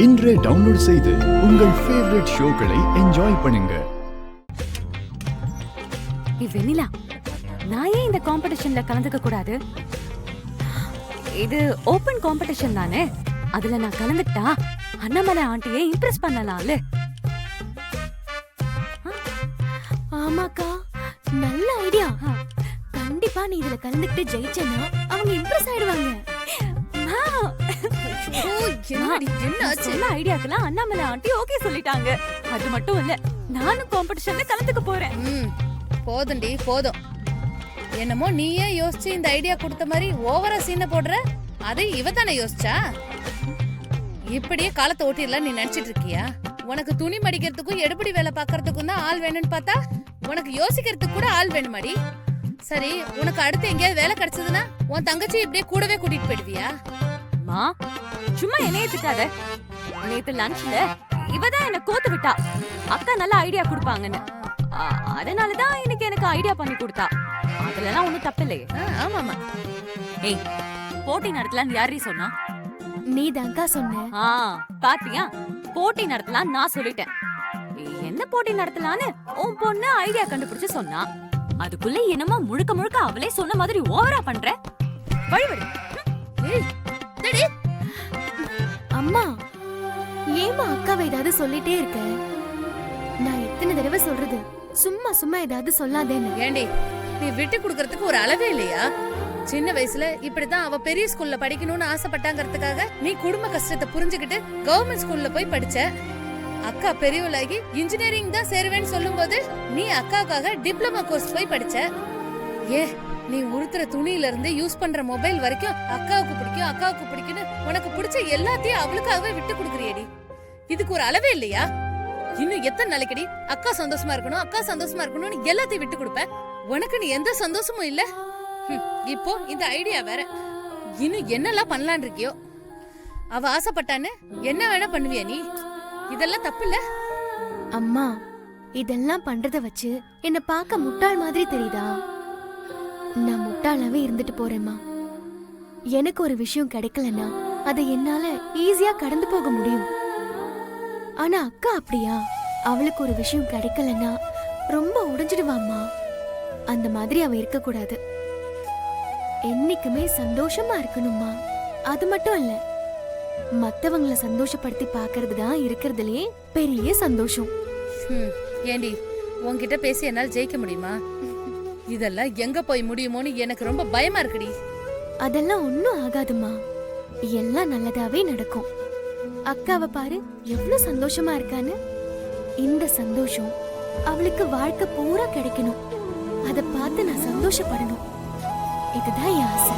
இன்றே டவுன்லோட் செய்து உங்கள் ஃபேவரட் ஷோக்களை என்ஜாய் பண்ணுங்க. வெண்ணிலா, நான் ஏன் இந்த காம்படிஷன்ல கலந்துக்க கூடாது? இது ஓபன் காம்படிஷன் தானே. அதுல நான் கலந்துட்டா அண்ணாமலை ஆண்டியை இம்ப்ரெஸ் பண்ணலாம்ல. ஆமாக்கா, நல்ல ஐடியா. கண்டிப்பா நீ இதுல கலந்துக்கிட்டு ஜெயிச்சேன்னா அவங்க இம்ப்ரெஸ் ஆயிடுவாங்க. ஐடியாக்கெல்லாம் அண்ணாமலை ஆண்டி ஓகே சொல்லிட்டாங்க. அது மட்டும் இல்ல, நானும் காம்படிஷன்ல கலந்துக்க போறேன். போதும்டி போதும். என்னமோ நீயே யோசிச்சு இந்த ஐடியா கொடுத்த மாதிரி ஓவரா சீனை போடுற. அதை இவ தானே யோசிச்சா? இப்படியே காலத்தை ஓட்டிடலாம் நீ நினைச்சிட்டு இருக்கியா? உனக்கு துணி மடிக்கிறதுக்கும் எடுபடி வேலை பாக்குறதுக்கும் தான் ஆள் வேணும்னு பார்த்தா உனக்கு யோசிக்கிறதுக்கு கூட ஆள் வேணுமாடி? சரி, உனக்கு அடுத்து எங்கேயாவது வேலை கிடைச்சதுன்னா உன் தங்கச்சி இப்படியே கூடவே கூட்டிட்டு போயிடுவியா? மா, சும்மா என்னைய திட்டாத. நேத்து லஞ்ச்ல இவதான் என்ன கோத்து விட்டா. அக்கா நல்ல ஐடியா கொடுப்பாங்கன்னு. அதனாலதான் எனக்கு ஐடியா பண்ணி கொடுத்தா. அதுலலாம் ஒண்ணும் தப்பு இல்லையே. ஆமாமா. ஏய், போட்டி நடத்தலாம் யாரே சொன்னா? நீ தான்க்கா சொன்ன. பாத்தியா, போட்டி நடத்தலாம் நான் சொல்லிட்டேன். என்ன போட்டி நடத்தலான்னு உன் பொண்ணு ஐடியா கண்டுபிடிச்சு சொன்னா. அதுக்குள்ள என்னமோ முழுக்க முழுக்க அவளே சொன்ன மாதிரி ஓவரா பண்ற. வழிவிடு. அம்மா, ஏமா அக்காவை ஏதாவது சொல்லிட்டே இருக்க? நான் எத்தனை தடவை சொல்றது, சும்மா சும்மா ஏதாவது சொல்லாதேன்னு. ஏண்டி, நீ விட்டு குடுக்கறதுக்கு ஒரு அளவே இல்லையா? சின்ன வயசுல இப்படிதான் அவ பெரிய ஸ்கூல்ல படிக்கணும்னு ஆசைப்பட்டாங்கிறதுக்காக நீ குடும்ப கஷ்டத்தை புரிஞ்சுக்கிட்டு கவர்மெண்ட் ஸ்கூல்ல போய் படிச்ச. அக்கா பெரியவளாகி இன்ஜினியரிங் தான் சேருவேன்னு சொல்லும் போது நீ அக்காவுக்காக டிப்ளமா கோர்ஸ் போய் படிச்ச. ஏ, நீ உடுத்துற துணியில இருந்து யூஸ் பண்ற மொபைல் வரைக்கும் அக்காவுக்கு பிடிக்கும் அக்காவுக்கு பிடிக்கும்னு உனக்கு பிடிச்ச எல்லாத்தையும் அவளுக்காகவே விட்டு கொடுக்குறியடி. இதுக்கு ஒரு அளவே இல்லையா? இன்னும் எத்தனை நாளைக்கடி அக்கா சந்தோஷமா இருக்கணும் அக்கா சந்தோஷமா இருக்கணும்னு எல்லாத்தையும் விட்டு கொடுப்ப? உனக்கு நீ எந்த சந்தோஷமும் இல்ல. இப்போ இந்த ஐடியா வேற. இன்னும் என்னெல்லாம் பண்ணலான் இருக்கியோ? அவ ஆசைப்பட்டான்னு என்ன வேணா பண்ணுவியா நீ? இதெல்லாம் தப்பு இல்ல? அம்மா, இதெல்லாம் பண்றத வச்சு என்ன பார்க்க முட்டாள் மாதிரி தெரியுதா? நான் முட்டாளாவே இருந்துட்டு போறேம்மா. எனக்கு ஒரு விஷயம் கிடைக்கலன்னா அதை என்னால ஈஸியா கடந்து போக முடியும். ஆனா அக்கா அப்படியா? அவளுக்கு ஒரு விஷயம் கிடைக்கலன்னா ரொம்ப உடைஞ்சிடுவாம்மா. அந்த மாதிரி அவ இருக்க கூடாது. என்னைக்குமே சந்தோஷமா இருக்கணும்மா. அது மட்டும் இல்ல, மத்தவங்கள சந்தோஷப்படுத்தி பாக்குறது தான் இருக்கிறதுலயே பெரிய சந்தோஷம். ஏண்டி, உன்கிட்ட பேசி என்னால ஜெயிக்க முடியுமா? இதெல்லாம் எங்க போய் முடியுமோன்னு எனக்கு ரொம்ப பயமா இருக்குடி. அதெல்லாம் ஒண்ணும் ஆகாதுமா, எல்லாம் நல்லதாவே நடக்கும். அக்காவை பாரு, எவ்வளவு சந்தோஷமா இருக்கான்னு. இந்த சந்தோஷம் அவளுக்கு வாழ்க்கை பூரா கிடைக்கணும். அத பார்த்து நான் சந்தோஷப்படணும். இதுதான் என் ஆசை.